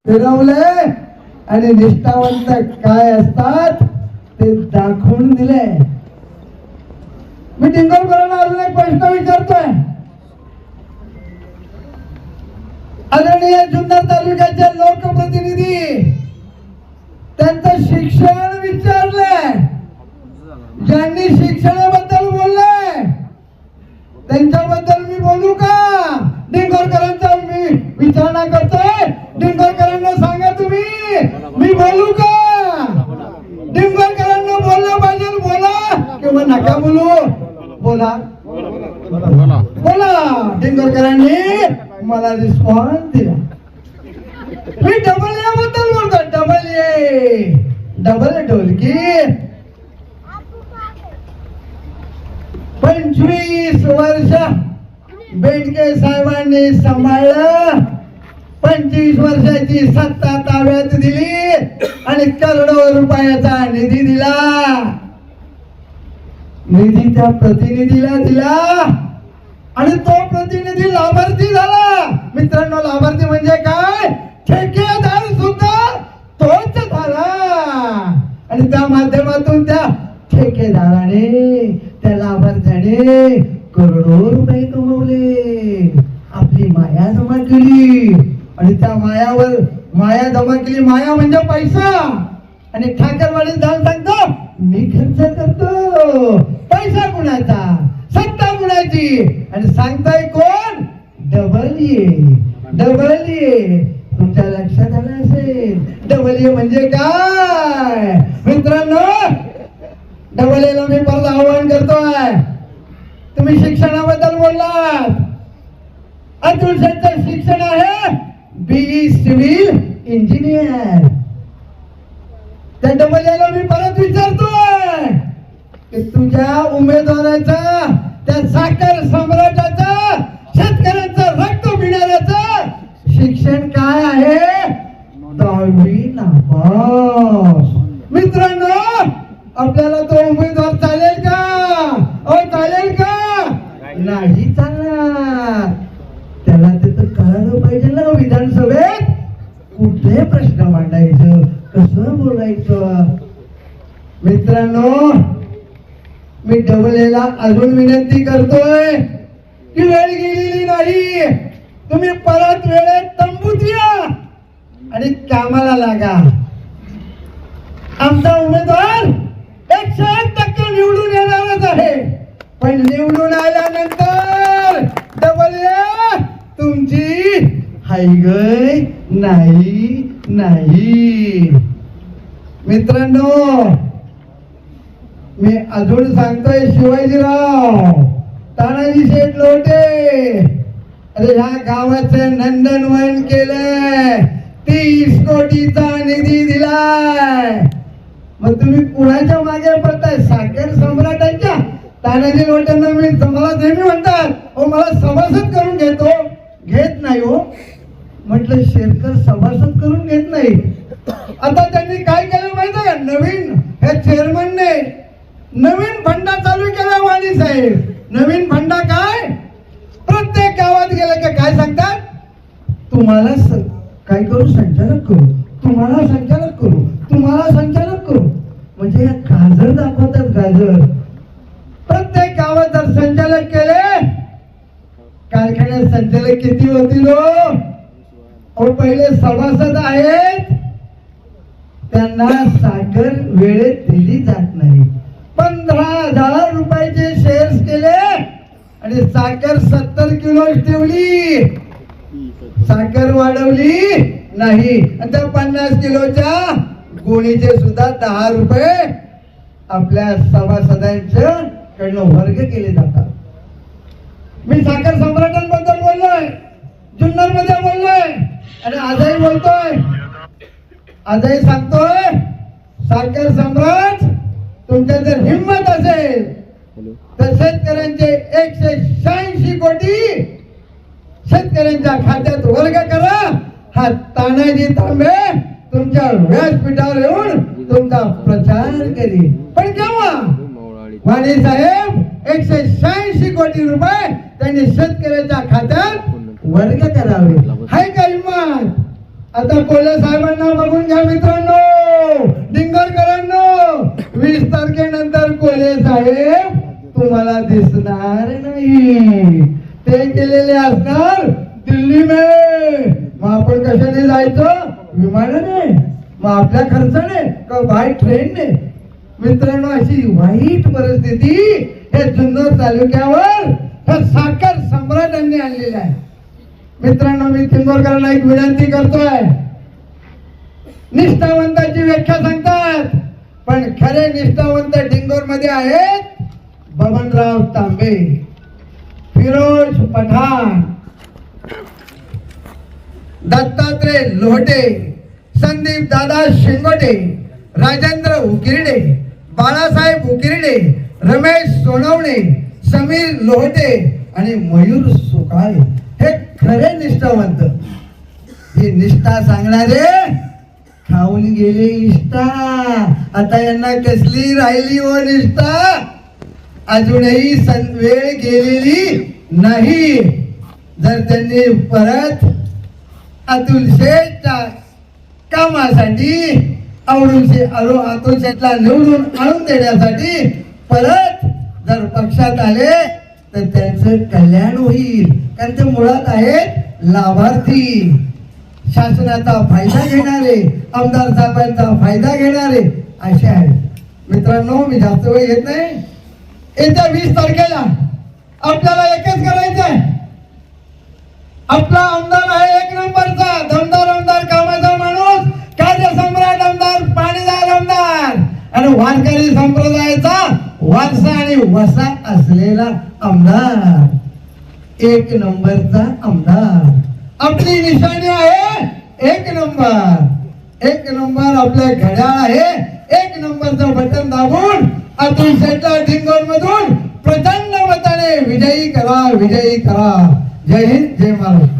फिरवलंय आणि निष्ठावंत काय असतात ते दाखवून दिले. मी टिंगरकरांना अजून एक प्रश्न विचारतोय. आदरणीय जुन्नर तालुक्याचे लोकप्रतिनिधी त्यांचं शिक्षण विचारलंय. ज्यांनी शिक्षणाबद्दल बोललंय त्यांच्याबद्दल मी बोलू का? डिंगोरकरांचा मी विचारणा करतोय. डिंगोरकरांना सांगा तुम्ही मी बोलू का? डिंगोरकरांना बोललं पाहिजे. बोला किंवा नका बोलू. बोला बोला. डिंगोरकरांनी मला रिस्पॉन्स दिला. मी डबल ए बद्दल बोलतो. डबल ए, डबल ढोलकी. 25 वर्ष बेडके साहेबांनी सांभाळलं. 25 वर्षाची सत्ता ताब्यात दिली आणि करोडो रुपयाचा निधी दिला. निधी त्या प्रतिनिधीला दिला आणि तो प्रतिनिधी लाभार्थी झाला. मित्रांनो, लाभार्थी म्हणजे काय? ठेकेदार सुद्धा तोच झाला. आणि त्या माध्यमातून त्या ठेकेदाराने, त्या लाभार्थ्याने करोडो रुपये कमवले. आपली माया जमा केली आणि त्या मायावर माया जमा केली. माया म्हणजे पैसा. आणि ठाकरवाडी जाऊन सांगतो मी खर्च करतो. पैसा कुणाचा? सत्ता कुणाची? आणि सांगताय कोण? Double A. डबल ए तुमच्या लक्षात आलं असेल. डबल ए म्हणजे काय? मित्रांनो, डबल एला मी परत आवाहन करतोय. तुम्ही शिक्षणाबद्दल बोललात. अतुल शेठचं शिक्षण आहे बीई सिव्हिल इंजिनियर. त्या डबल एला मी परत विचारतोय की तुझ्या उमेदवाराचा, त्या साखर सम्राटाचा, शेतकऱ्यांचं रक्त पिणाऱ्याचं शिक्षण काय आहे? 10वी नापास. मित्रांनो, आपल्याला तो उमेदवार चालेल का? चालेल का? नाही चालणार. त्याला तिथं कळालं पाहिजे ना विधानसभेत कुठले प्रश्न मांडायचं, कसं बोलायचं. मित्रांनो, मी डबल एला अजून विनंती करतोय की वेळ गेलेली नाही. तुम्ही परत वेळेत तंबूत या आणि कामाला लागा. आमचा उमेदवार 101% निवडून येणारच आहे. पण निवडून आल्यानंतर डबल ए तुमची हाय गय नाही. नाही मित्रांनो, मी अजून सांगतोय शिवाजीराव, तानाजी शेठ लोटे, अरे ह्या गावाचं नंदनवन केलंय. 30 कोटीचा निधी दिलाय. मग तुम्ही कुणाच्या मागे पडताय? साखर सम्राटांच्या. तानाजी लोटांना मी मला नेहमी म्हणतात, हो मला सभासद करून घेतो. घेत नाही हो. म्हटलं शेरकर सभासद करून घेत नाही. आता त्यांनी काय केलं माहिती का? नवीन हे चेअरमनने नवीन फंडा चालू केला. वाणी साहेब, नवीन फंडा काय? प्रत्येक गावात गेलं का काय सांगतात? तुम्हाला काय करू? संचालक करू. तुम्हाला संचालक करू. तुम्हाला संचालक करू. म्हणजे या गाजर दाखवतात. गाजर प्रत्येक गावात जर संचालक केले, कारखान्यात संचालक किती होतील हो? पहिले सभासद आहेत त्यांना साखर वेळेत दिली जात नाही. 15,000 रुपयाचे शेअर्स केले आणि साखर 70 किलो ठेवली. साखर वाढवली नाही. आणि त्या 50 किलोच्या गोणीचे सुद्धा 10 रुपये आपल्या सभासदांच्या कडनं वर्ग केले जातात. मी साखर सम्राटांबद्दल बोललोय, जुन्नर मध्ये बोललोय आणि आजही बोलतोय. आजही सांगतोय, साखर सम्राट तुमच्या जर हिंमत असेल तर शेतकऱ्यांचे 186 कोटी शेतकऱ्यांच्या खात्यात वर्ग करा. हा तानाजी तांबे तुमच्या व्यासपीठावर येऊन तुमचा प्रचार करी. पण केव्हा? वाणी साहेब 186 कोटी रुपये त्यांनी शेतकऱ्याच्या खात्यात वर्ग करावे. हाय का हिंमत? आता कोल्हे साहेबांना बघून घ्या मित्रांनो, डिंगरकरांनो, 20 तारखेनंतर कोल्हे साहेब तुम्हाला दिसणार नाही. ते गेलेले असणार दिल्ली में. मग आपण कशाने जायचं? विमानाने. मग आपल्या खर्चाने का बाय ट्रेनने? मित्रांनो, अशी वाईट परिस्थिती हे जुन्नर तालुक्यावर हे साखर सम्राटांनी आणलेली आहे. मित्रांनो, मी टिंबोरकरांना एक विनंती करतोय. निष्ठावंताची व्याख्या सांगतात, पण खरे निष्ठावंत डिंगोर मध्ये आहेत बबनराव तांबे, फिरोज पठाण, दत्तात्रय लोहटे, संदीप दादा शिंगोटे, राजेंद्र उकिरडे, बाळासाहेब उकिरडे, रमेश सोनवणे, समीर लोहटे आणि मयूर सुकाळे हे खरे निष्ठावंत. ही निष्ठा सांगणारे खाऊन गेले इष्टा. आता यांना कसली राहिली हो निष्ठा? अजूनही वेळ गेलेली नाही. जर त्यांनी परत अतुल शेठच्या कामासाठी अतुल शेठला निवडून आणून देण्यासाठी परत जर पक्षात आले तर त्यांचं कल्याण होईल. कारण ते मुळात आहेत लाभार्थी, शासनाचा फायदा घेणारे, आमदार साहेबांचा फायदा घेणारे असे आहेत. मित्रांनो, मी जास्त वेळ घेत नाही. येत्या 20 तारखेला आपल्याला एकच करायचं आहे. आपला आमदार आहे 1 नंबरचा, दमदार आमदार, कामाचा माणूस, कार्यसम्राट आमदार, पाणीदार आमदार आणि वारकरी संप्रदायाचा वारसा आणि वसा असलेला आमदार, 1 नंबरचा आमदार. आपली निशाणी आहे 1 नंबर. 1 नंबर आपल्या घड्याळ आहे. 1 नंबरचं बटन दाबून अतुल शेठला डिंगोर मधून प्रचंड मताने विजयी करा, विजयी करा. जय हिंद, जय महाराष्ट्र.